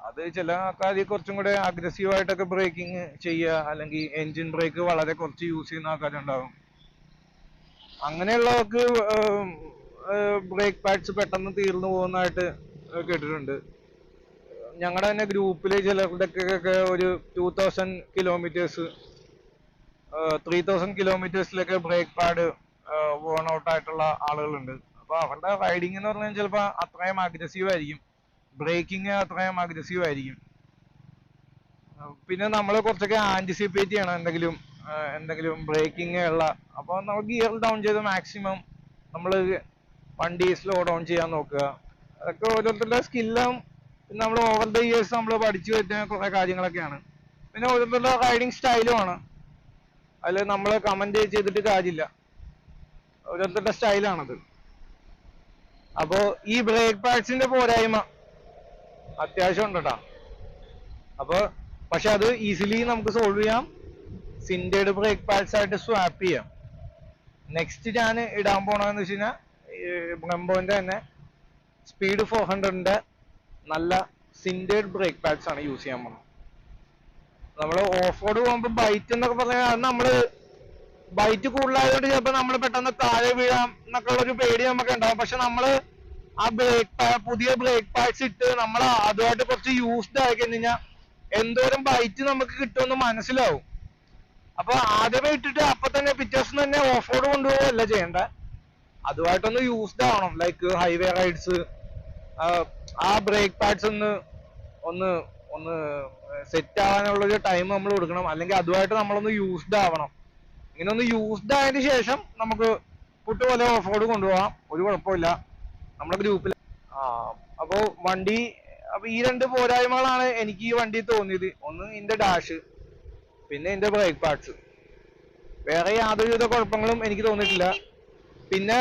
അത് ചില ആൾക്കാർ കുറച്ചും കൂടെ അഗ്രസീവായിട്ടൊക്കെ ബ്രേക്കിംഗ് ചെയ്യുക, അല്ലെങ്കിൽ എൻജിൻ ബ്രേക്ക് വളരെ കുറച്ച് യൂസ് ചെയ്യുന്ന ആൾക്കാരുണ്ടാവും. അങ്ങനെയുള്ളവർക്ക് ബ്രേക്ക് പാഡ്സ് പെട്ടെന്ന് തീർന്നു പോകുന്നതായിട്ട് കേട്ടിട്ടുണ്ട്. ഞങ്ങളുടെ തന്നെ ഗ്രൂപ്പില് ചിലരുടെയൊക്കെ ഒരു 2000 കിലോമീറ്റേഴ്സ് 3000 കിലോമീറ്റേഴ്സിലൊക്കെ ബ്രേക്ക് പാഡ് വോൺ ഔട്ട് ആയിട്ടുള്ള ആളുകളുണ്ട്. അപ്പൊ അവരുടെ റൈഡിങ് എന്ന് പറഞ്ഞാൽ ചിലപ്പോൾ അത്രയും അഗ്രസീവ് ആയിരിക്കും, ബ്രേക്കിംഗ് അത്രയും അഗ്രസീവ് ആയിരിക്കും. പിന്നെ നമ്മൾ കുറച്ചൊക്കെ ആന്റിസിപ്പേറ്റ് ചെയ്യണം എന്തെങ്കിലും ബ്രേക്കിംഗ് ഉള്ള. അപ്പോൾ നമ്മൾ ഗിയർ ഡൗൺ ചെയ്ത് മാക്സിമം നമ്മൾ വണ്ടി സ്ലോ ഡൗൺ ചെയ്യാൻ നോക്കുക. അതൊക്കെ ഓരോരുത്തരുടെ സ്കില്ലും പിന്നെ നമ്മൾ ഓവർ ദ ഇയേഴ്സ് നമ്മൾ പഠിച്ചു വരുന്ന കുറെ കാര്യങ്ങളൊക്കെയാണ്. പിന്നെ ഓരോരുത്തരുടെ റൈഡിങ് സ്റ്റൈലുമാണ്, അതിൽ നമ്മൾ കമന്റ് ചെയ്തിട്ട് കാര്യമില്ല, ഓരോരുത്തരുടെ സ്റ്റൈലാണത്. അപ്പോ ഈ ബ്രേക്ക് പാഡ്സിന്റെ പോരായ്മ അത്യാവശ്യം ഉണ്ട് കേട്ടോ. അപ്പൊ പക്ഷെ അത് ഈസിലി നമുക്ക് സോൾവ് ചെയ്യാം, സിൻഡേഡ് ബ്രേക്ക് പാഡ്സ് ആയിട്ട് സ്വാപ്പ് ചെയ്യാം. നെക്സ്റ്റ് ഞാൻ ഇടാൻ പോണെന്ന് വെച്ച് കഴിഞ്ഞാൽ ബ്രംബോന്റെ തന്നെ സ്പീഡ് 400ന്റെ നല്ല സിൻഡേഡ് ബ്രേക്ക് പാഡ്സ് ആണ് യൂസ് ചെയ്യാൻ പോകുന്നത്. നമ്മൾ ഓഫ് റോഡ് പോകുമ്പോൾ ബൈറ്റ് എന്നൊക്കെ പറഞ്ഞാൽ നമ്മള് ബൈറ്റ് കൂടുതലായതുകൊണ്ട് ചിലപ്പോൾ നമ്മൾ പെട്ടെന്ന് താഴെ വീഴാം എന്നൊക്കെ ഉള്ളൊരു പേടി നമുക്ക് ഉണ്ടാവും. പക്ഷെ നമ്മള് ആ പുതിയ ബ്രേക്ക് പാഡ്സ് ഇട്ട് നമ്മൾ അതുമായിട്ട് കുറച്ച് യൂസ്ഡ് ആയി കഴിഞ്ഞാൽ എന്തോരം ബൈറ്റ് നമുക്ക് കിട്ടുമെന്ന് മനസ്സിലാവും. അപ്പൊ ആദ്യമേ ഇട്ടിട്ട് അപ്പൊ തന്നെ പിറ്റേ ദിവസം തന്നെ ഓഫ് റോഡ് കൊണ്ടുപോകല്ല ചെയ്യേണ്ട, അതുമായിട്ടൊന്ന് യൂസ്ഡ് ആവണം. ലൈക്ക് ഹൈവേ റൈഡ്സ് ആ ബ്രേക്ക് പാഡ്സ് ഒന്ന് ഒന്ന് സെറ്റ് ആവാനുള്ളൊരു ടൈം നമ്മൾ കൊടുക്കണം, അല്ലെങ്കിൽ അതുമായിട്ട് നമ്മളൊന്ന് യൂസ്ഡ് ആവണം. ഇങ്ങനെ ഒന്ന് യൂസ്ഡ് ആയതിനു ശേഷം നമുക്ക് പുട്ട് പോലെ ഓഫ് റോഡ് കൊണ്ടുപോകാം, ഒരു കുഴപ്പമില്ല. നമ്മുടെ ഗ്രൂപ്പിൽ അപ്പോ വണ്ടി അപ്പൊ ഈ രണ്ട് പോരായ്മകളാണ് എനിക്ക് ഈ വണ്ടി തോന്നിയത്. ഒന്ന് ഇതിന്റെ ഡാഷ്, പിന്നെ ഇതിന്റെ ബ്രേക്ക് പാഡ്സ്. വേറെ യാതൊരുവിധ കുഴപ്പങ്ങളും എനിക്ക് തോന്നിയിട്ടില്ല. പിന്നെ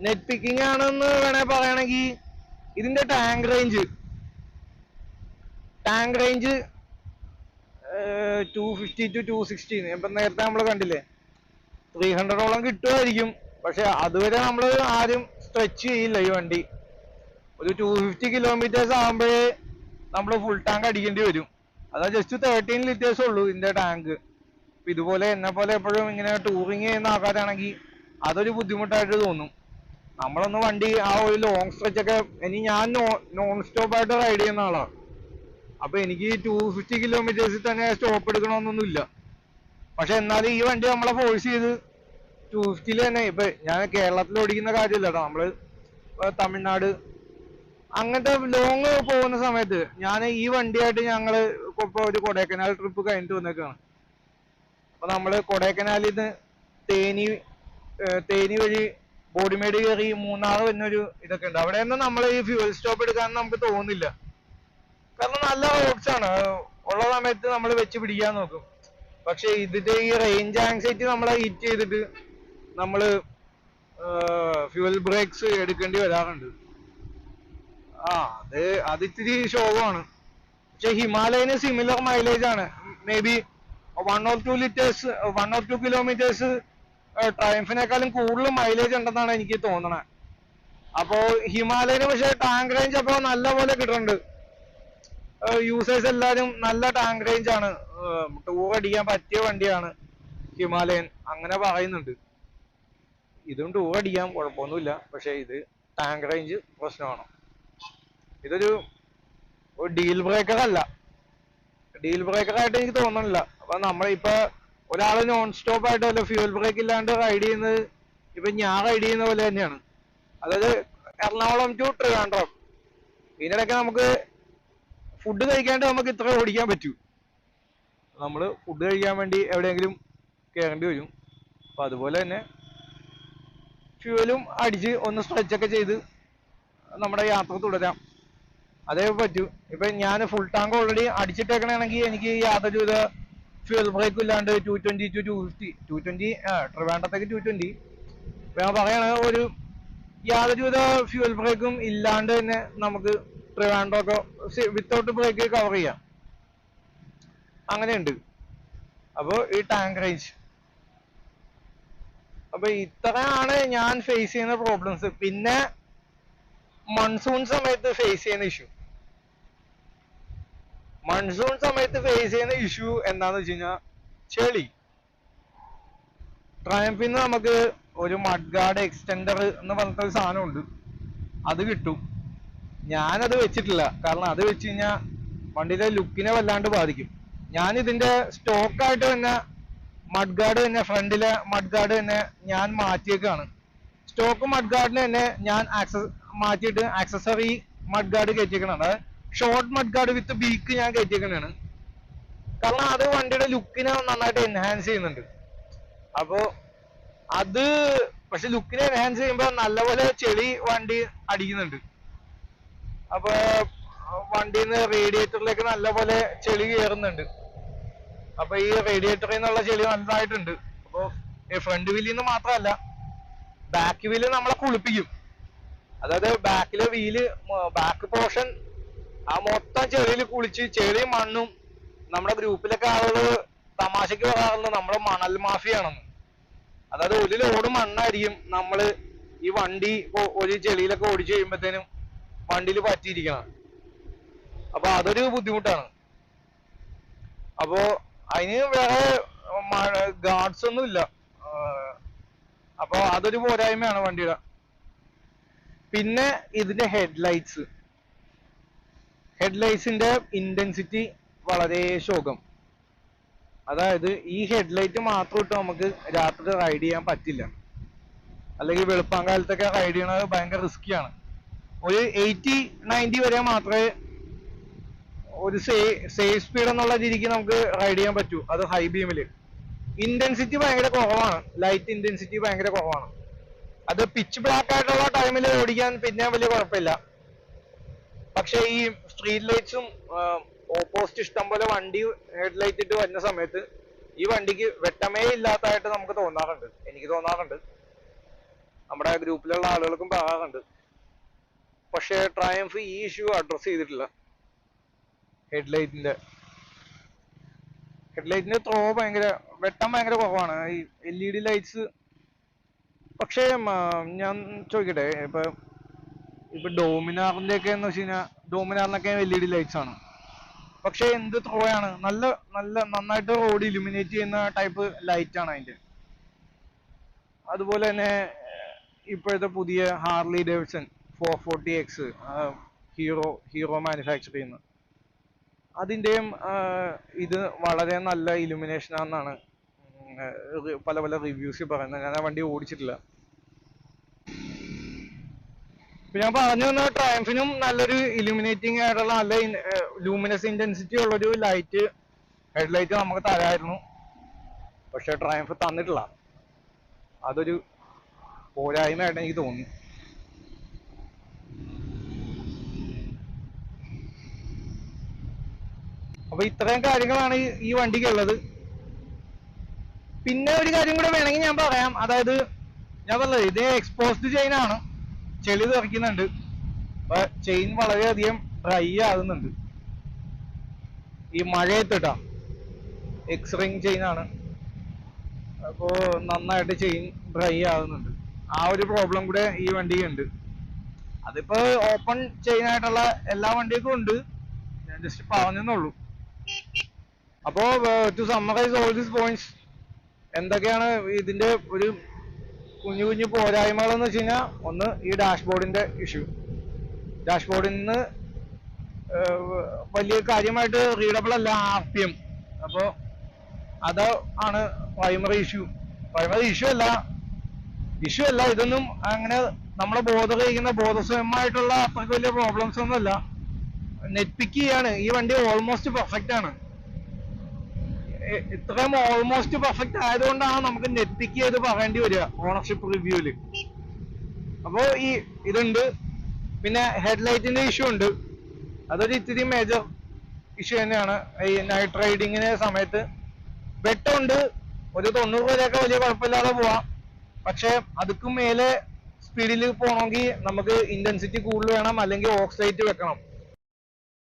നെറ്റ് പിക്കിംഗ് ആണെന്ന് വേണേ പറയുകയാണെങ്കിൽ ഇതിന്റെ ടാങ്ക് റേഞ്ച് 250 to 260. ഇപ്പൊ നേരത്തെ നമ്മൾ കണ്ടില്ലേ 300ഓളം കിട്ടുമായിരിക്കും. പക്ഷെ അതുവരെ നമ്മൾ ആരും സ്ട്രെച്ച് ചെയ്യില്ല ഈ വണ്ടി. ഒരു 250 കിലോമീറ്റേഴ്സ് ആകുമ്പോഴേ നമ്മൾ ഫുൾ ടാങ്ക് അടിക്കേണ്ടി വരും. അതാ ജസ്റ്റ് 13 ലിറ്റേഴ്സ് ഉള്ളൂ ഇതിന്റെ ടാങ്ക്. ഇതുപോലെ എന്നെ പോലെ എപ്പോഴും ഇങ്ങനെ ടൂറിങ് ചെയ്യുന്ന ആൾക്കാരാണെങ്കിൽ അതൊരു ബുദ്ധിമുട്ടായിട്ട് തോന്നും. നമ്മളൊന്ന് വണ്ടി ആ ഒരു ലോങ് സ്ട്രെച്ച് ഒക്കെ, ഇനി ഞാൻ നോൺ സ്റ്റോപ്പ് ആയിട്ട് റൈഡ് ചെയ്യുന്ന ആളാണ്. അപ്പൊ എനിക്ക് 250 കിലോമീറ്റേഴ്സിൽ തന്നെ സ്റ്റോപ്പ് എടുക്കണമെന്നൊന്നുമില്ല. പക്ഷെ എന്നാലും ഈ വണ്ടി നമ്മളെ ഫോഴ്സ് ചെയ്ത് 250 തന്നെ. ഇപ്പൊ ഞാൻ കേരളത്തിൽ ഓടിക്കുന്ന കാര്യമില്ല കേട്ടോ, നമ്മള് തമിഴ്നാട് അങ്ങനത്തെ ലോങ് പോകുന്ന സമയത്ത് ഞാൻ ഈ വണ്ടിയായിട്ട് ഞങ്ങള് ഇപ്പൊ ഒരു കൊടൈക്കനാൽ ട്രിപ്പ് കഴിഞ്ഞിട്ട് വന്നേക്കാണ്. അപ്പൊ നമ്മള് കൊടൈക്കനാലിൽ നിന്ന് തേനി വഴി ബോഡിമേട് കയറി മൂന്നാർ എന്നൊരു ഇതൊക്കെ ഉണ്ട്. അവിടെ നിന്ന് നമ്മൾ ഈ ഫ്യൂവൽ സ്റ്റോപ്പ് എടുക്കാൻ നമുക്ക് തോന്നുന്നില്ല, കാരണം നല്ല റോഡ്സ് ആണ്. ഉള്ള സമയത്ത് നമ്മൾ വെച്ച് പിടിക്കാൻ നോക്കും. പക്ഷെ ഇതിന്റെ ഈ റേഞ്ച് ആങ്സൈറ്റി നമ്മളെ ഹിറ്റ് ചെയ്തിട്ട് നമ്മള് ഫ്യൂവൽ ബ്രേക്സ് എടുക്കേണ്ടി വരാറുണ്ട്. അത് ഇത്തിരി ശോകമാണ്. പക്ഷെ ഹിമാലയന് സിമിലർ മൈലേജ് ആണ്. മേ ബി 1 or 2 കിലോമീറ്റേഴ്സ് ട്രയംഫിനേക്കാളും കൂടുതൽ മൈലേജ് ഉണ്ടെന്നാണ് എനിക്ക് തോന്നണത്. അപ്പോ ഹിമാലയന് പക്ഷെ ടാങ്ക് റേഞ്ച് അപ്പൊ നല്ല പോലെ കിട്ടുന്നുണ്ട്. യൂസേഴ്സ് എല്ലാരും നല്ല ടാങ്ക് റേഞ്ച് ആണ്, ടൂർ അടിക്കാൻ പറ്റിയ വണ്ടിയാണ് ഹിമാലയൻ അങ്ങനെ പറയുന്നുണ്ട്. ഇതും ടൂർ അടിക്കാം, കുഴപ്പമൊന്നുമില്ല. പക്ഷെ ഇത് ടാങ്ക് റേഞ്ച് പ്രശ്നമാണ്. ഇതൊരു ഡീൽ ബ്രേക്കർ അല്ല, ഡീൽ ബ്രേക്കർ ആയിട്ട് എനിക്ക് തോന്നുന്നില്ല. അപ്പൊ നമ്മളിപ്പോ ഒരാള് നോൺ സ്റ്റോപ്പ് ആയിട്ട് വല്ല ഫ്യൂൽ ബ്രേക്ക് ഇല്ലാണ്ട് റൈഡ് ചെയ്യുന്നത് ഇപ്പൊ ഞാൻ റൈഡ് ചെയ്യുന്ന പോലെ തന്നെയാണ്. അതായത് എറണാകുളം ടു ട്രിവാൻഡ്രം, ഇതിനിടയ്ക്ക് നമുക്ക് ഫുഡ് കഴിക്കാണ്ട് നമുക്ക് ഇത്ര ഓടിക്കാൻ പറ്റൂ. നമ്മള് ഫുഡ് കഴിക്കാൻ വേണ്ടി എവിടെയെങ്കിലും കയറേണ്ടി വരും. അപ്പൊ അതുപോലെ തന്നെ ഫ്യൂവലും അടിച്ച് ഒന്ന് സ്ട്രെച്ചൊക്കെ ചെയ്ത് നമ്മുടെ യാത്ര തുടരാം, അതേ പറ്റൂ. ഇപ്പൊ ഞാൻ ഫുൾ ടാങ്ക് ഓൾറെഡി അടിച്ചിട്ടേക്കണെങ്കിൽ എനിക്ക് യാതൊരുവിധ ഫ്യൂൽ ബ്രേക്കും ഇല്ലാണ്ട് 220 to 220 ട്രിവാൻഡ്രത്തേക്ക് 220 ഞാൻ പറയണ ഒരു യാതൊരുവിധ ഫ്യൂൽ ബ്രേക്കും ഇല്ലാണ്ട് തന്നെ നമുക്ക് ട്രിവാൻഡ്രമൊക്കെ വിത്തൗട്ട് ബ്രേക്ക് കവർ ചെയ്യാം, അങ്ങനെയുണ്ട്. അപ്പൊ ഈ ടാങ്ക് റേഞ്ച് അപ്പൊ ഇത്രയാണ് ഞാൻ ഫേസ് ചെയ്യുന്ന പ്രോബ്ലംസ്. പിന്നെ മൺസൂൺ സമയത്ത് ഫേസ് ചെയ്യുന്ന ഇഷ്യൂ എന്താന്ന് വെച്ച് കഴിഞ്ഞാൽ ചെളി. ട്രയംഫിന്ന് നമുക്ക് ഒരു മഡ് ഗാർഡ് എക്സ്റ്റൻഡർ എന്ന് പറഞ്ഞിട്ടൊരു സാധനമുണ്ട്, അത് കിട്ടും. ഞാനത് വെച്ചിട്ടില്ല, കാരണം അത് വെച്ച് കഴിഞ്ഞാൽ വണ്ടിയുടെ ലുക്കിനെ വല്ലാണ്ട് ബാധിക്കും. ഞാൻ ഇതിന്റെ സ്റ്റോക്കായിട്ട് തന്നെ മഡ് ഗാർഡ് തന്നെ, ഫ്രണ്ടിലെ മഡ് ഗാർഡ് തന്നെ ഞാൻ മാറ്റിയേക്കാണ്. സ്റ്റോക്ക് മഡ് ഗാർഡിന് തന്നെ ഞാൻ മാറ്റിയിട്ട് ആക്സസറി മഡ് ഗാർഡ് കയറ്റിയേക്കണം. അതായത് short mud guard with beak ഞാൻ കയറ്റിയേക്കണാണ്. കാരണം അത് വണ്ടിയുടെ ലുക്കിനെ നന്നായിട്ട് എൻഹാൻസ് ചെയ്യുന്നുണ്ട്. അപ്പോ അത് പക്ഷെ ലുക്കിനെ എൻഹാൻസ് ചെയ്യുമ്പോൾ നല്ലപോലെ ചെളി വണ്ടി അടിക്കുന്നുണ്ട്. അപ്പൊ വണ്ടിന്ന് റേഡിയേറ്ററിലേക്ക് നല്ലപോലെ ചെളി കയറുന്നുണ്ട്. അപ്പൊ ഈ റേഡിയേറ്ററിൽ നിന്നുള്ള ചെളി നല്ലതായിട്ടുണ്ട്. അപ്പൊ ഫ്രണ്ട് വീലിൽ നിന്ന് മാത്രമല്ല, ബാക്ക് വീല് നമ്മളെ കുളിപ്പിക്കും. അതായത് ബാക്കിലെ വീല്, ബാക്ക് പോർഷൻ ആ മൊത്തം ചെളിയിൽ കുളിച്ച്, ചെളിയും മണ്ണും. നമ്മുടെ ഗ്രൂപ്പിലൊക്കെ ആളുകൾ തമാശക്ക് പറയാറുണ്ട് നമ്മള് മണൽ മാഫിയാണെന്ന്. അതായത് ഒരു ലോഡ് മണ്ണായിരിക്കും നമ്മള് ഈ വണ്ടി ഒരു ചെളിയിലൊക്കെ ഓടിച്ചു കഴിയുമ്പോഴത്തേനും വണ്ടിയിൽ പറ്റിയിരിക്കണം. അപ്പൊ അതൊരു ബുദ്ധിമുട്ടാണ്. അപ്പോ അതിന് വേറെ ഗാർഡ്സ് ഒന്നും ഇല്ല. അപ്പൊ അതൊരു പോരായ്മയാണ് വണ്ടിയുടെ. പിന്നെ ഇതിന്റെ ഹെഡ്ലൈറ്റ്സിന്റെ ഇന്റൻസിറ്റി വളരെ ശോകം. അതായത് ഈ ഹെഡ്ലൈറ്റ് മാത്രം ഇട്ട് നമുക്ക് രാത്രി റൈഡ് ചെയ്യാൻ പറ്റില്ല. അല്ലെങ്കിൽ വെളുപ്പാങ്കാലത്തൊക്കെ റൈഡ് ചെയ്യണത് ഭയങ്കര റിസ്കിയാണ്. ഒരു 80-90 വരെ മാത്രമേ ഒരു സേഫ് സ്പീഡ് എന്നുള്ള രീതിക്ക് നമുക്ക് റൈഡ് ചെയ്യാൻ പറ്റൂ. അത് ഹൈ ബീമില് ഇന്റൻസിറ്റി ഭയങ്കര കുറവാണ്. ലൈറ്റ് ഇന്റൻസിറ്റി ഭയങ്കര കുറവാണ്. അത് പിച്ച് ബ്ലാക്ക് ആയിട്ടുള്ള ടൈമിൽ ഓടിക്കാൻ പിന്നെ വലിയ കുഴപ്പമില്ല. പക്ഷെ ഈ സ്ട്രീറ്റ് ലൈറ്റ്സും ഓപ്പോസിറ്റ് ഇഷ്ടം പോലെ വണ്ടി ഹെഡ്ലൈറ്റ് ഇട്ട് വരുന്ന സമയത്ത് ഈ വണ്ടിക്ക് വെട്ടമേ ഇല്ലാത്തതായിട്ട് നമുക്ക് തോന്നാറുണ്ട്. എനിക്ക് തോന്നാറുണ്ട്, നമ്മുടെ ഗ്രൂപ്പിലുള്ള ആളുകൾക്കും പറയാറുണ്ട്. പക്ഷെ ട്രയംഫ് ഈ ഇഷ്യൂ അഡ്രസ് ചെയ്തിട്ടില്ല. ഹെഡ്ലൈറ്റിന്റെ ത്രോ വെട്ടം ഭയങ്കര കുറവാണ്. ഈ LED ലൈറ്റ്സ്. പക്ഷേ ഞാൻ ചോദിക്കട്ടെ, ഇപ്പൊ ഡോമിനാറിന്റെ ഒക്കെ എന്ന് വെച്ച് കഴിഞ്ഞാൽ ഡോമിനാറിനൊക്കെ LED ലൈറ്റ്സ് ആണ്. പക്ഷെ എന്ത് ത്രോ ആണ്, നന്നായിട്ട് റോഡ് ഇലുമിനേറ്റ് ചെയ്യുന്ന ടൈപ്പ് ലൈറ്റ് ആണ് അതിന്റെ. അതുപോലെ തന്നെ ഇപ്പോഴത്തെ പുതിയ Harley Davidson 440X hero manufacture ചെയ്യുന്ന അതിന്റെയും ഇത് വളരെ നല്ല ഇലുമിനേഷൻ ആണെന്നാണ് പല റിവ്യൂസ് പറയുന്നത്. ഞാൻ ആ വണ്ടി ഓടിച്ചിട്ടില്ല. ഞാൻ പറഞ്ഞു വന്ന ട്രയംഫിനും നല്ലൊരു ഇലുമിനേറ്റിംഗ് ആയിട്ടുള്ള നല്ല ലൂമിനസ് ഇന്റൻസിറ്റി ഉള്ളൊരു ഹെഡ്ലൈറ്റ് നമുക്ക് തരായിരുന്നു. പക്ഷെ ട്രയംഫ് തന്നിട്ടില്ല. അതൊരു പോരായ്മയായിട്ട് എനിക്ക് തോന്നി. അപ്പൊ ഇത്രയും കാര്യങ്ങളാണ് ഈ വണ്ടിക്ക് ഉള്ളത്. പിന്നെ ഒരു കാര്യം കൂടെ വേണമെങ്കിൽ ഞാൻ പറയാം. അതായത് ഞാൻ പറഞ്ഞത് ഇത് എക്സ്പോസ്ഡ് ചെയിൻ ആണ്. ചെളി തെറിക്കുന്നുണ്ട്. അപ്പൊ ചെയിൻ വളരെയധികം ഡ്രൈ ആകുന്നുണ്ട്. ഈ മഴയത്തിട്ടാ എക്സ്-റിംഗ് ചെയിൻ ആണ്. അപ്പോ നന്നായിട്ട് ചെയിൻ ഡ്രൈ ആകുന്നുണ്ട്. ആ ഒരു പ്രോബ്ലം കൂടെ ഈ വണ്ടിക്ക് ഉണ്ട്. അതിപ്പോ ഓപ്പൺ ചെയിൻ ആയിട്ടുള്ള എല്ലാ വണ്ടിക്കും ഉണ്ട്. ഞാൻ ജസ്റ്റ് പറഞ്ഞെന്നുള്ളൂ. അപ്പോ to summarise all these points, എന്തൊക്കെയാണ് ഇതിന്റെ ഒരു കുഞ്ഞു പോരായ്മകൾ എന്ന് വെച്ച് കഴിഞ്ഞാൽ, ഒന്ന് ഈ ഡാഷ്ബോർഡിന്റെ ഇഷ്യൂ. ഡാഷ്ബോർഡിൽ നിന്ന് വലിയ കാര്യമായിട്ട് റീഡബിൾ അല്ല RPM. അപ്പോ അത് ആണ് പ്രൈമറി ഇഷ്യൂ. അല്ല, ഇതൊന്നും അങ്ങനെ നമ്മളെ ബോധസ്വയമായിട്ടുള്ള അത്രയ്ക്ക് വലിയ പ്രോബ്ലംസ് ഒന്നുമല്ല. നെറ്റ് പിക്ക് ചെയ്യാണ്. ഈ വണ്ടി ഓൾമോസ്റ്റ് പെർഫെക്റ്റ് ആണ്. ഇത്രയും ഓൾമോസ്റ്റ് പെർഫെക്റ്റ് ആയതുകൊണ്ടാണ് നമുക്ക് നെറ്റ് പിക്ക് ചെയ്ത് പറയേണ്ടി വരിക ഓണർഷിപ്പ് റിവ്യൂല്. അപ്പോ ഇതുണ്ട്. പിന്നെ ഹെഡ്ലൈറ്റിന്റെ ഇഷ്യൂ ഉണ്ട്. അതൊരു ഇത്തിരി മേജർ ഇഷ്യൂ തന്നെയാണ്. ഈ നൈറ്റ് റൈഡിങ്ങിന് സമയത്ത് വെട്ടമുണ്ട്. ഒരു 90 വരെയൊക്കെ വലിയ കുഴപ്പമില്ലാതെ പോവാം. പക്ഷെ അതുക്കും മേലെ സ്പീഡിൽ പോകണമെങ്കിൽ നമുക്ക് ഇന്റൻസിറ്റി കൂടുതൽ വേണം, അല്ലെങ്കിൽ ഓക്സൈറ്റ് വെക്കണം.